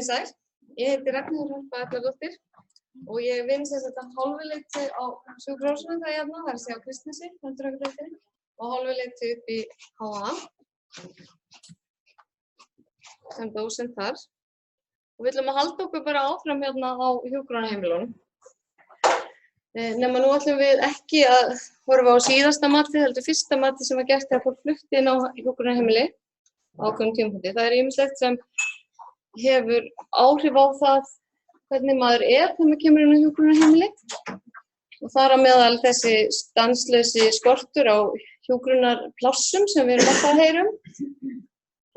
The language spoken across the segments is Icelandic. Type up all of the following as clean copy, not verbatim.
Sæl, ég heiti Ragnheiður Harpa Arnardóttir og ég vinn sem sagt hálfleiti á sjúkrahúsinu það hérna, það er að segja á Kristnesi, Endurhæfingardeildinni, og hálfleiti upp í HA sem dósent þar. Og við ætlum að halda okkur bara áfram hérna á hjúkrunarheimilunum. Nema nú ætlum við ekki að horfa á síðasta matið, heldur fyrsta matið sem var gert þegar fólk flutti inn á hjúkrunarheimili á ákveðnum tímapunkti. Það er ýmislegt sem hefur áhrif á það hvernig maður þegar maður kemur inn á hjúkrunarheimili og þar á meðal þessi stanslausi skortur á hjúkrunarplássum sem við erum alltaf að heyra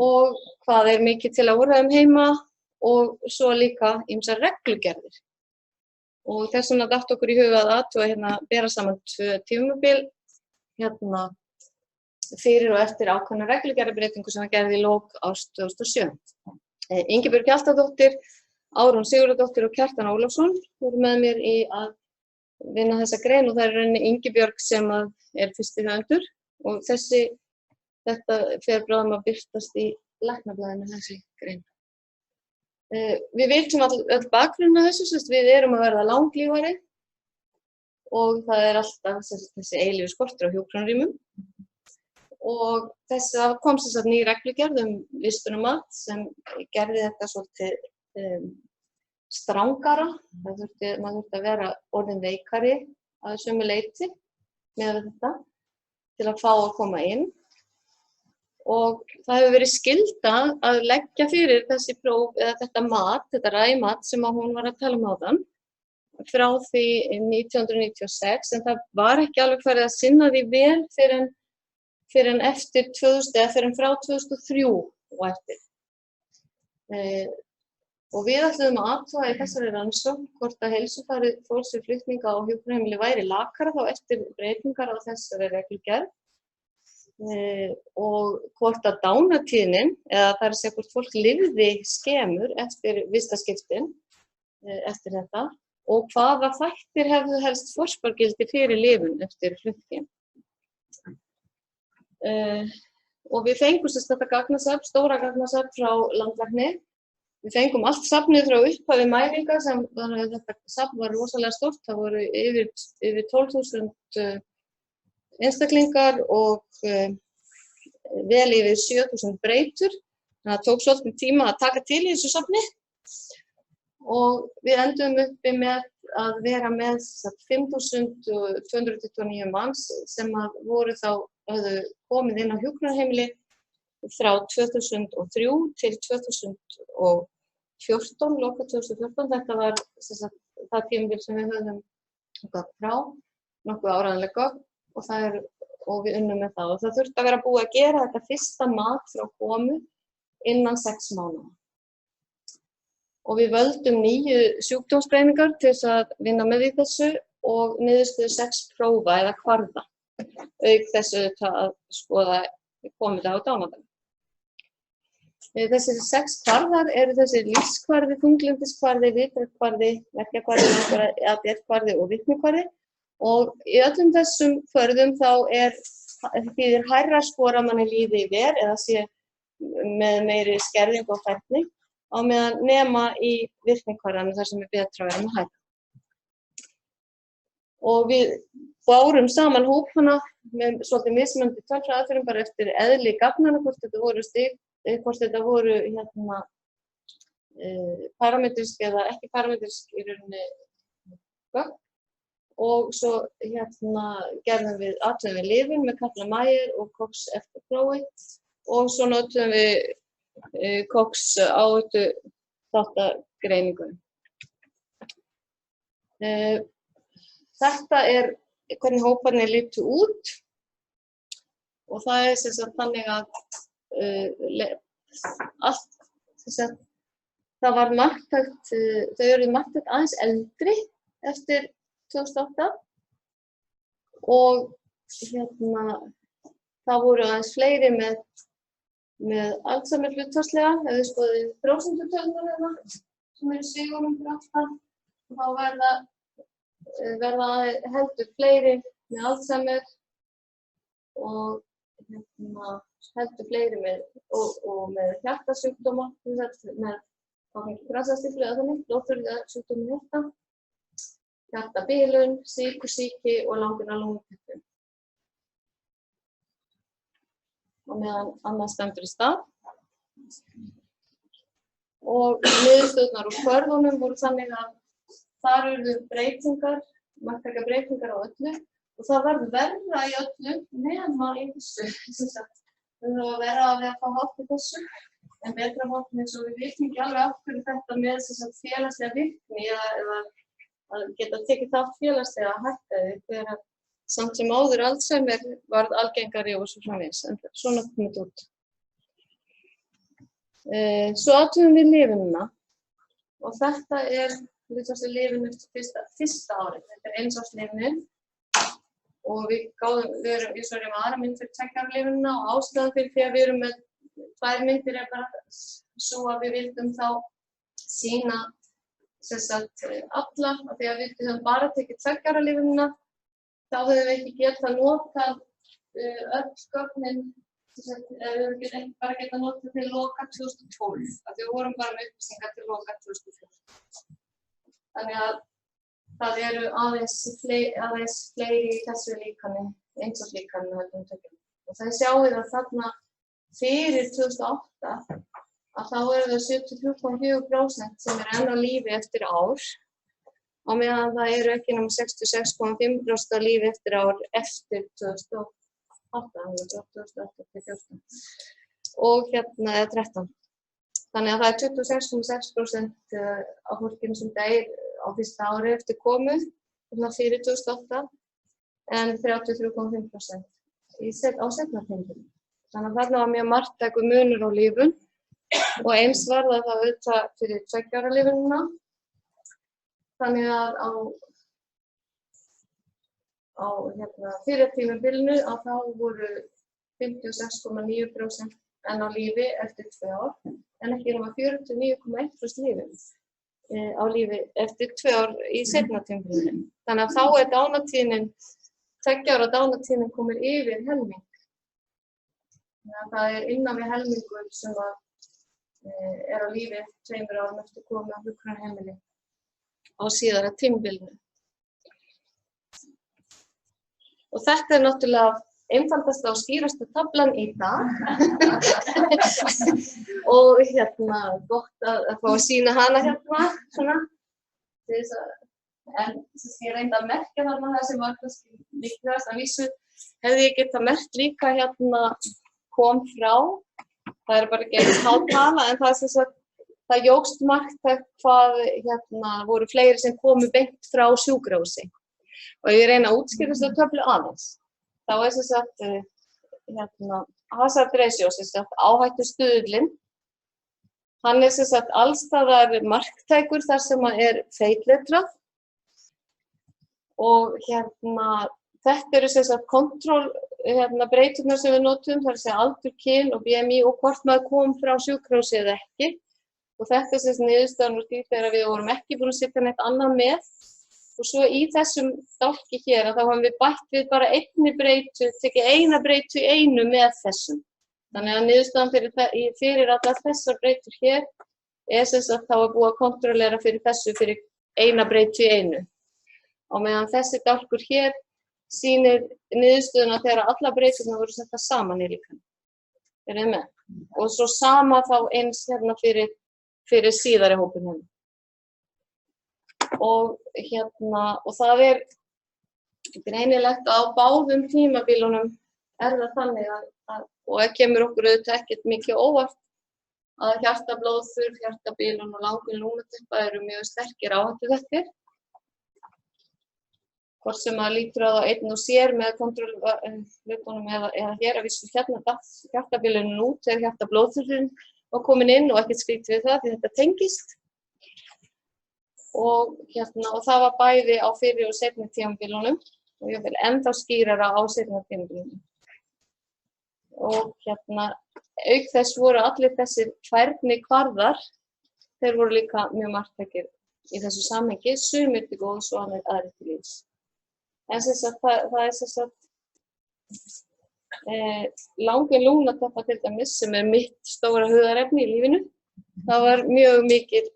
og hvað er mikið til að úrræðum heima og svo líka ýmsar reglugerðir. Og þess vegna datt okkur í huga að athuga bera saman 2 tímabil fyrir og eftir ákveðna reglugerðarbreytingu sem var gerð í lok árs 2007. Ingibjörg Hjaltadóttir, Árún Sigurðardóttir og Kjartan Ólafsson voru með mér í að vinna þessa grein og það er rauninni Ingibjörg sem er fyrsti höfundur og þetta fer bráðum að birtast í læknablaðinu þessi grein. Við vitum öll bakgrunn að þessu, við erum að verða langlífari og það er alltaf þessi eilífi skortur á hjúkrunarrýmum. Og það kom sem sagt ný reglugerð vistunarmat sem gerði þetta svolítið strangara. Maður þurfti að vera orðin veikari að sömu leyti með þetta til að fá að koma inn. Og það hefur verið skylda að leggja fyrir þessi próf eða þetta ræmat sem hún var að tala áðan frá því 1996 en það var ekki alveg farið að sinna því vel fyrir en eftir 2000 eða fyrir en frá 2003 og eftir. Og við ætluðum að athuga í þessari rannsókn hvort að heilsufari fólks við flutninga á hjúkrunarheimili væri lakara þá eftir breytingar á þessari reglugerð og hvort að dánatíðnin, eða það er að segja hvort fólk lifði skemur eftir vistaskiptin eftir þetta og hvaða þættir hefðu helst forspargildi fyrir lifun eftir flutningin. Og við fengum þetta gagnasafn, stóra gagnasafn frá landlækni. Við fengum allt safnið frá upphafi mælinga þannig að þetta safn var rosalega stórt. Það voru yfir 12.000 einstaklingar og vel yfir 7.000 breytur. Það tók svolítið tíma að taka til í þessu safni og við endum uppi með að vera með 5.229 manns sem voru höfðu komið inn á hjúkrunarheimili frá 2003 til 2014, loka 2014. Þetta var það tímabil sem við höfðum frá, nokkuð áreiðanleg gögn og við unnum með það. Og það þurfti að vera búið að gera þetta fyrsta mat frá komu innan 6 mánaða. Og við völdum 9 sjúkdómsgreiningar til þess að vinna með í þessu og niðurstöðu 6 prófa eða kvarða. Auk þessu að skoða komið á dánadæmi. Þessir 6 kvarðar eru þessi lífskvarði, þunglyndiskvarði, viðbragðskvarði, verkjakvarði, ADR-kvarði og vitnikvarði. Og í öllum þessum kvörðum þá þýðir hærra skora manni líði verr eða sé með meiri skerðingu og færni á meðan nema í virknikvarðanum þar sem betra að vera með hærra. Og við bárum saman hópana með svolítið mismunandi tölfræðaðferðum bara eftir eðli gagnanna, hvort þetta voru parametrisk eða ekki parametrisk í rauninni gögn. Og svo gerðum við athugun við lyfin með Kaplan-Meier og Cox eftir prófi og svo notuðum við Cox áhættu þáttagreiningu. Þetta er hvernig hóparnir litu út og það er sem sagt þannig að það var marktækt, þau eru marktækt aðeins eldri eftir 2008 og það voru aðeins fleiri með Alzheimer hlutfallslega, ef við skoðum prósentutölunar sem eru sigurinn fyrir alltaf, þá verða heldur fleiri með Alzheimer og heldur fleiri með hjartasjúkdóma, með áfengi grasastíflu eða þannig, blóðþurrðasjúkdóminn hjarta, hjartabilun, sykursýki og langvinna lungnapípu. Og meðan annað stendur í stað. Og niðurstöðurnar úr kvörðunum voru þannig að þar urðu breytingar, marktækar breytingar á öllu og það varð verra í öllu nema í þessu. Það var verra að við að fá hátt í þessu en betra hátt eins og við vitum ekki alveg af hverju þetta með félagslega virkni eða að geta tekið þátt félagslega hækkaði þegar samt sem áður Alzheimer varð algengari og svo framvegis, en svona kom þetta út. Svo athugum við lyfjuna og þetta er lyfin eftir fyrsta árið. Þetta er 1 árs lyfin og við erum með aðra mynd fyrir 2 ára lyfina og ástæðan fyrir því að við erum með 2 myndir er bara svo að við vildum þá sýna alla af því að við höfum bara tekið 2 ára lyfina þá höfum við ekki getað notað öll gögnin við höfum ekki bara getað notað til loka 2012 af því við vorum bara með upplýsingar til loka 2014. Þannig að það eru aðeins fleiri í þessu líkani, eins og líkani heldur við tökum. Og það sjáum að þarna fyrir 2008 að þá eru það 73,4% sem enn á lífi eftir ár á meðan það eru ekki nema 66,5% á lífi eftir ár eftir 2008 til 14 og eða 13. Þannig að það er 26,6% af fólkinu sem deyr á fyrsta ári eftir komu fyrir 2008 en 33,5% á seinna tímabili. Þannig að þarna var mjög marktækur munur á lyfum og eins var það auðvitað fyrir 2 ára lyfjuna. Þannig að á fyrir tímabilinu að þá voru 56,9% enn á lífi eftir 2 ár en ekki nema 49,1% lífi á lífi eftir 2 ár í seinna tímabilinu. Þannig að þá er dánartíðnin 2 ára dánartíðnin komin yfir helming. Þannig að það er innan við helmingur sem er á lífi eftir 2 árum eftir komu á hjúkrunarheimili á síðara tímabilinu. Og þetta er náttúrulega einfaldasta og skýrasta taflan í dag. Og gott að fá að sýna hana svona. En ég reyndi að merkja þarna það sem var kannski mikilvægast. Að vísu hefði ég getað merkt líka kom frá. Það er bara ekki eins hátala en það jókst marktækt hvað voru fleiri sem komu beint frá sjúkrahúsi. Og ég reyna að útskýra þessa töflu aðeins. Þá er hazard ratio, áhættustuðullinn. Hann er alls staðar marktækur þar sem er feitletrað. Og þetta eru kontrollbreyturnar sem við notum, það er aldur, kyn og BMI og hvort maður kom frá sjúkrahúsi eða ekki. Og þetta er niðurstaðan úr því þegar við vorum ekki búin að setja neitt annað með. Og svo í þessum dálki hér að þá hafum við bætt við bara einni breytu, tekið eina breytu í einu með þessum. Þannig að niðurstaðan fyrir allar þessar breytur hér er þá er búið að kontrollera fyrir þessu fyrir eina breytu í einu. Og meðan þessi dálkur hér sýnir niðurstöðuna þegar allar breyturnar voru settar saman í líkamanum. Er þið með? Og svo sama þá eins fyrir síðari hópinn hérna. Og það er greinilegt að á báðum tímabilunum er það þannig og það kemur okkur auðvitað ekkert mikið óvart að hjartablóðþurrð, hjartabilun og langvinn lungnapípa eru mjög sterkir áhættuþættir. Hvort sem að lítur á það einn og sér með kontrollhlutunum eða hér að vísu hjartabilunin út þegar hjartablóðþurrðin var komin inn og ekkert skrítið við það því þetta tengist. Og það var bæði á fyrri og seinni tímabilunum og ég vil ennþá skýrara á seinni tímabilunum. Og auk þess voru allir þessir færnikvarðar, þeir voru líka mjög marktækir í þessu samhengi, sumir til góðs og aðrir til lífs. En það er langvinn lungnapípa til dæmis sem er mitt stóra hugðarefni í lífinu. það var mjög mikil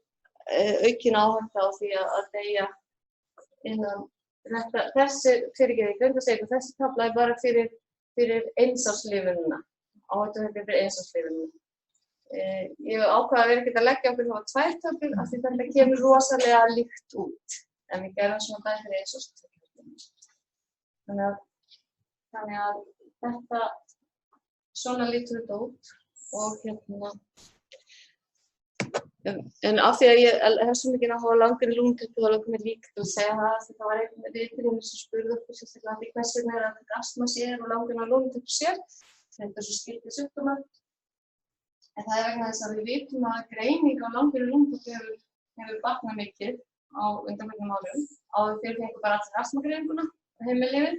aukin áhætta á því að deyja innan þessi tafla er bara fyrir einsárslífunina, áhættuhættir fyrir einsárslífunina. Ég ákvað að vera ekkert að leggja okkur á 2 töflur af því þetta kemur rosalega líkt út en við gerum svona dæmi fyrir einsárslífunina. Þannig að þetta svona lítur þetta út og en af því að ég hef svo mikið áhuga á langri lungnakreppu þá langar mér líka til að segja það að það var einn viðtalinn sem spurði okkur sérstaklega því hvers vegna er að astma sér og langri lungnakreppu sér. Þetta er svo skyldir sjúkdómar. En það er vegna þess að við vitum að greining á langri lungnakreppu hefur batnað mikið á undanförnum árum. Áður fyrir fengu bara allir astmagreininguna á heimilinu.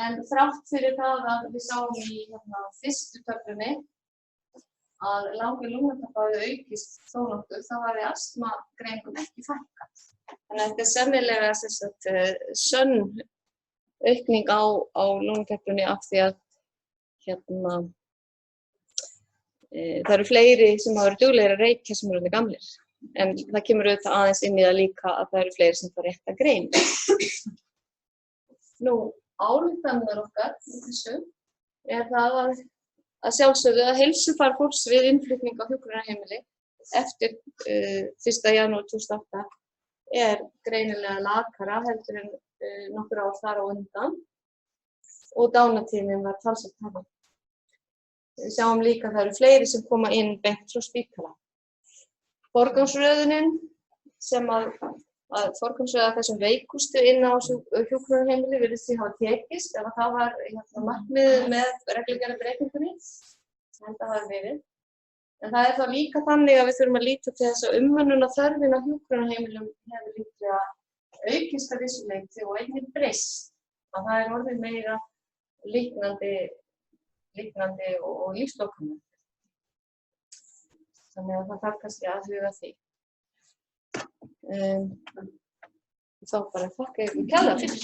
En þrátt fyrir það að við sáum í fyrstu töflunni að langri lungnakreppa hafi aukist þó nokkuð, þá hafi astmagreiningum ekki fækkað. Þannig að þetta er sennilega sönn aukning á lungnakreppuna af því að það eru fleiri sem hafa verið duglegir að reykja sem eru orðnir gamlir. En það kemur auðvitað aðeins inn í það líka að það eru fleiri sem fá rétta grein. Nú, ályktanirnar okkar í þessu er það að sjálfsögðu að heilsufar fólks við innflutning á hjúkrunarheimili eftir 1. janúar 2008 er greinilega lakara heldur en nokkur ár þar á undan og dánartíðnin var talsvert hærri. Við sjáum líka að það eru fleiri sem koma inn beint frá spítala. Forgangsröðunin sem að forgangsröða þessum veikustu inn á hjúkrunarheimili virðist því hafa tekist ef það var markmiðið með reglugerðarbreytingunni. Það hafi verið. En það er þá líka þannig að við þurfum að líta til þess að umönnunarþörfin á hjúkrunarheimilum hefur líklega aukist að vissu leyti og einnig breyst. Að það er orðið meira líknandi og lífslokkandi. Þannig að það þarf kannski að huga því. Þá bara þakka ég kærlega fyrir.